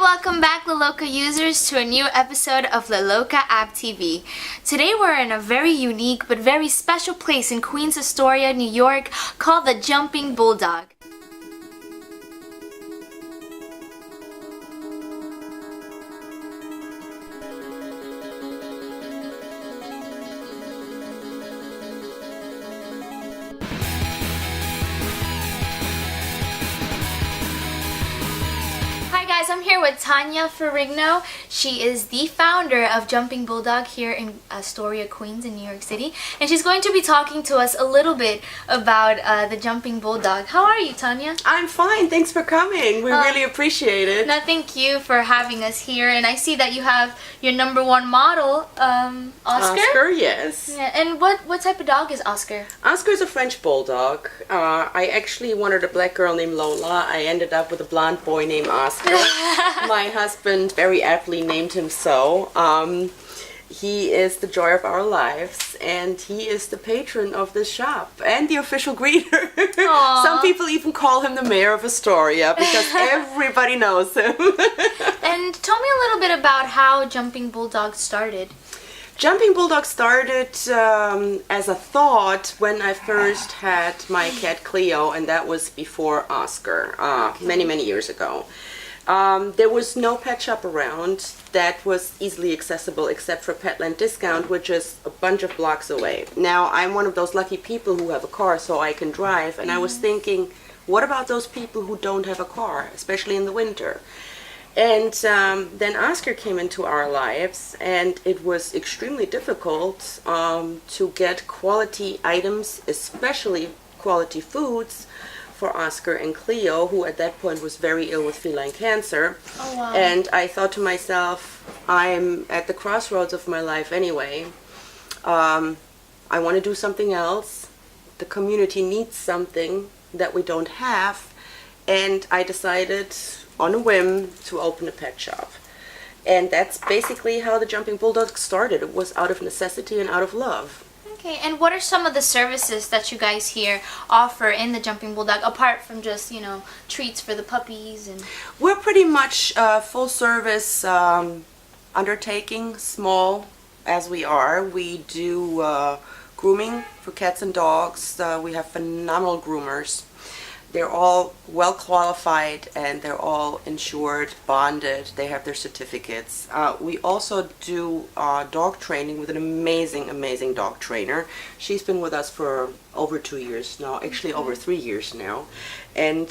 welcome back Leloca users to a new episode of Leloca App TV. Today we're in a very unique but very special place in Queens, Astoria, New York called the Jumping Bulldog. Guys, I'm here with Tanya Ferrigno. She is the founder of Jumping Bulldog here in Astoria, Queens in New York City. And she's going to be talking to us a little bit about the Jumping Bulldog. How are you, Tanya? I'm fine. Thanks for coming. We really appreciate it. No, thank you for having us here. And I see that you have your #1 model, Oscar. Oscar, yes. Yeah. And what type of dog is Oscar? Oscar is a French bulldog. I actually wanted a black girl named Lola. I ended up with a blonde boy named Oscar. My husband very aptly named him so. He is the joy of our lives, and he is the patron of this shop and the official greeter. Some people even call him the mayor of Astoria because everybody knows him. And tell me a little bit about how Jumping Bulldog started. Jumping Bulldog started as a thought when I first had my cat Cleo, and that was before Oscar, many years ago. There was no pet shop around that was easily accessible except for Petland Discount, which is a bunch of blocks away. Now, I'm one of those lucky people who have a car so I can drive, and I was thinking, what about those people who don't have a car, especially in the winter? And then Oscar came into our lives, and it was extremely difficult to get quality items, especially quality foods, for Oscar and Cleo, who at that point was very ill with feline cancer. Oh, wow. And I thought to myself, I'm at the crossroads of my life anyway. I want to do something else. The community needs something that we don't have. And I decided on a whim to open a pet shop. And that's basically how the Jumping Bulldog started. It was out of necessity and out of love. Okay, and what are some of the services that you guys here offer in the Jumping Bulldog, apart from just, treats for the puppies? And we're pretty much full service undertaking, small as we are. We do grooming for cats and dogs. We have phenomenal groomers. They're all well qualified and they're all insured, bonded. They have their certificates. We also do dog training with an amazing dog trainer. She's been with us for over 2 years now, actually over 3 years now. And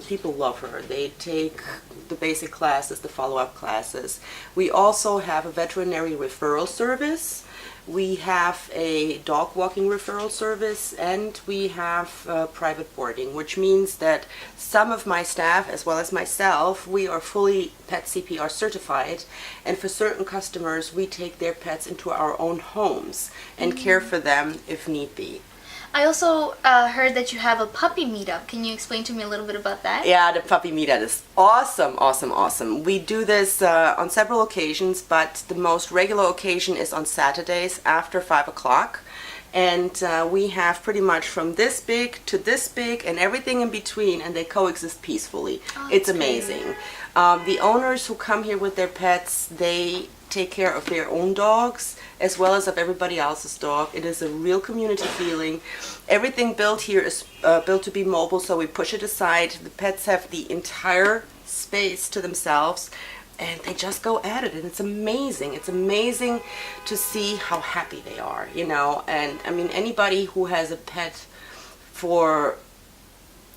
people love her. They take the basic classes, the follow-up classes. We also have a veterinary referral service. We have a dog walking referral service, and we have private boarding, which means that some of my staff, as well as myself, we are fully pet CPR certified, and for certain customers we take their pets into our own homes and care for them if need be. I also heard that you have a puppy meetup. Can you explain to me a little bit about that? Yeah, the puppy meetup is awesome. We do this on several occasions, but the most regular occasion is on Saturdays after 5 o'clock. And we have pretty much from this big to this big and everything in between, and they coexist peacefully. It's amazing. The owners who come here with their pets, they take care of their own dogs as well as of everybody else's dog. It is a real community feeling. Everything built here is built to be mobile, so we push it aside. The pets have the entire space to themselves, and they just go at it, and it's amazing. It's amazing to see how happy they are, and I mean, anybody who has a pet for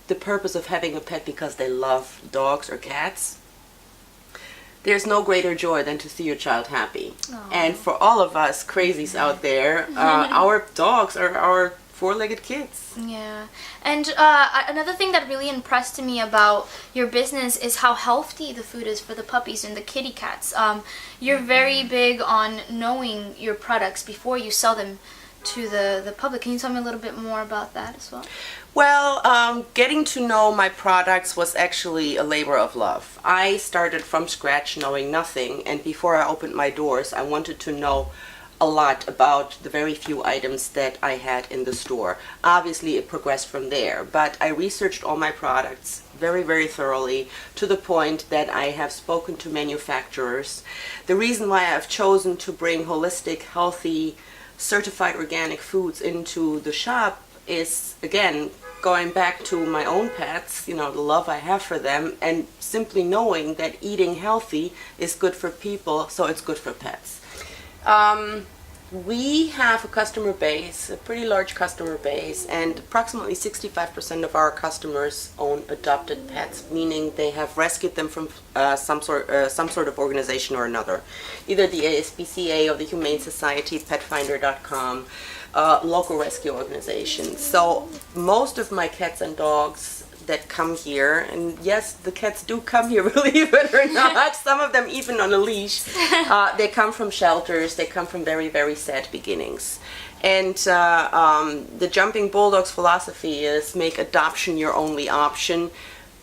the purpose of having a pet because they love dogs or cats, there's no greater joy than to see your child happy. Aww. And for all of us crazies out there, our dogs are our four-legged kids. Yeah. And another thing that really impressed me about your business is how healthy the food is for the puppies and the kitty cats. You're very big on knowing your products before you sell them to the public. Can you tell me a little bit more about that as well? Well, getting to know my products was actually a labor of love. I started from scratch knowing nothing, and before I opened my doors, I wanted to know a lot about the very few items that I had in the store. Obviously, it progressed from there, but I researched all my products very, very thoroughly to the point that I have spoken to manufacturers. The reason why I've chosen to bring holistic, healthy, certified organic foods into the shop is, again, going back to my own pets, you know, the love I have for them, and simply knowing that eating healthy is good for people, so it's good for pets. We have a customer base, a pretty large customer base, and approximately 65% of our customers own adopted pets, meaning they have rescued them from some sort of organization or another, either the ASPCA or the Humane Society, petfinder.com, local rescue organizations. So most of my cats and dogs that come here, and yes, the cats do come here, believe it or not, some of them even on a leash, they come from shelters, they come from very, very sad beginnings. And the Jumping Bulldog's philosophy is make adoption your only option.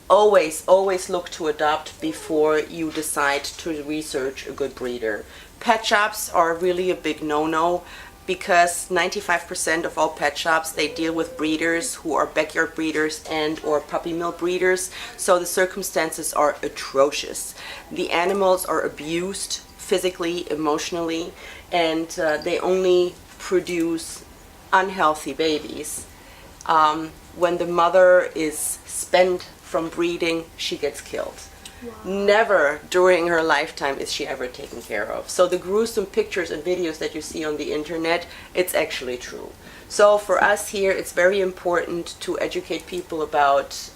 Always, always look to adopt before you decide to research a good breeder. Pet shops are really a big no-no, because 95% of all pet shops, they deal with breeders who are backyard breeders and or puppy mill breeders, so the circumstances are atrocious. The animals are abused physically, emotionally, and they only produce unhealthy babies. When the mother is spent from breeding, she gets killed. Wow. Never during her lifetime is she ever taken care of. So the gruesome pictures and videos that you see on the internet, it's actually true. So for us here, it's very important to educate people about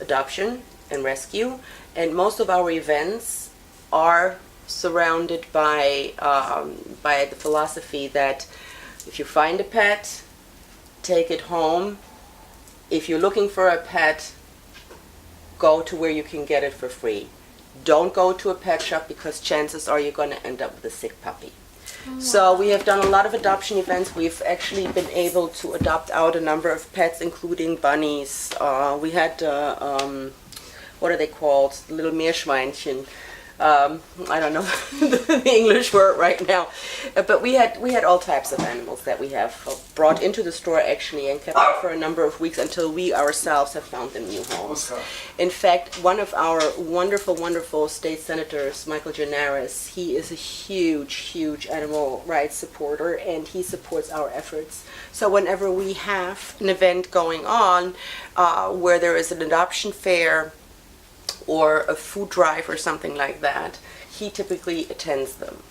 adoption and rescue. And most of our events are surrounded by the philosophy that if you find a pet, take it home. If you're looking for a pet, go to where you can get it for free. Don't go to a pet shop, because chances are you're going to end up with a sick puppy. Oh, so we have done a lot of adoption events. We've actually been able to adopt out a number of pets, including bunnies. We had, what are they called? Little Meerschweinchen. I don't know the English word right now, but we had all types of animals that we have brought into the store actually and kept them for a number of weeks until we ourselves have found them new homes. In fact, one of our wonderful state senators, Michael Genaris, he is a huge animal rights supporter, and he supports our efforts. So whenever we have an event going on where there is an adoption fair or a food drive or something like that, he typically attends them.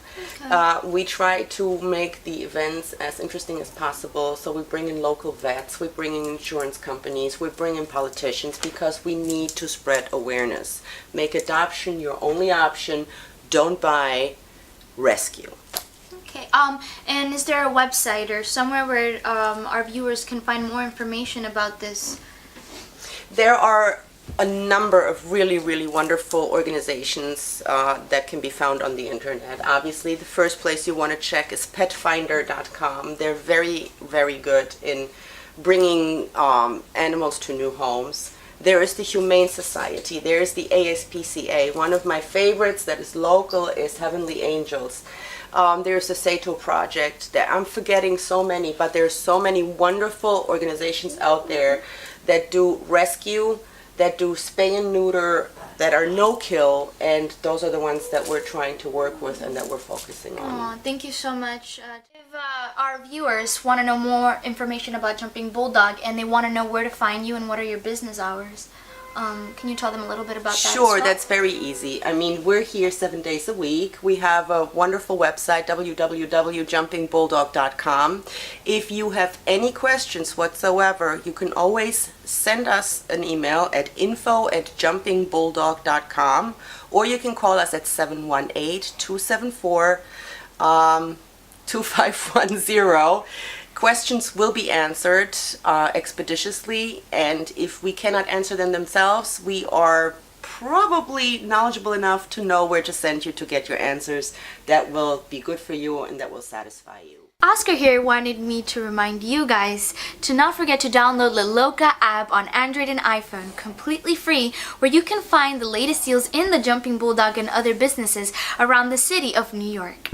Okay. We try to make the events as interesting as possible, so we bring in local vets, we bring in insurance companies, we bring in politicians, because we need to spread awareness. Make adoption your only option. Don't buy, rescue. Okay, and is there a website or somewhere where our viewers can find more information about this? There are a number of really wonderful organizations that can be found on the internet. Obviously, the first place you want to check is petfinder.com. They're very good in bringing animals to new homes. There is the Humane Society. There is the ASPCA. One of my favorites that is local is Heavenly Angels. There's the Sato Project. I'm forgetting so many, but there's so many wonderful organizations out there that do rescue, that do spay and neuter, that are no-kill, and those are the ones that we're trying to work with and that we're focusing on. Oh, thank you so much. If our viewers want to know more information about Jumping Bulldog and they want to know where to find you and what are your business hours, can you tell them a little bit about that? Sure, that's very easy. I mean, we're here 7 days a week. We have a wonderful website, www.jumpingbulldog.com. If you have any questions whatsoever, you can always send us an email at info@jumpingbulldog.com, or you can call us at 718-274-2510. Questions will be answered expeditiously, and if we cannot answer them themselves, we are probably knowledgeable enough to know where to send you to get your answers that will be good for you and that will satisfy you. Oscar here wanted me to remind you guys to not forget to download Leloca app on Android and iPhone completely free, where you can find the latest deals in the Jumping Bulldog and other businesses around the city of New York.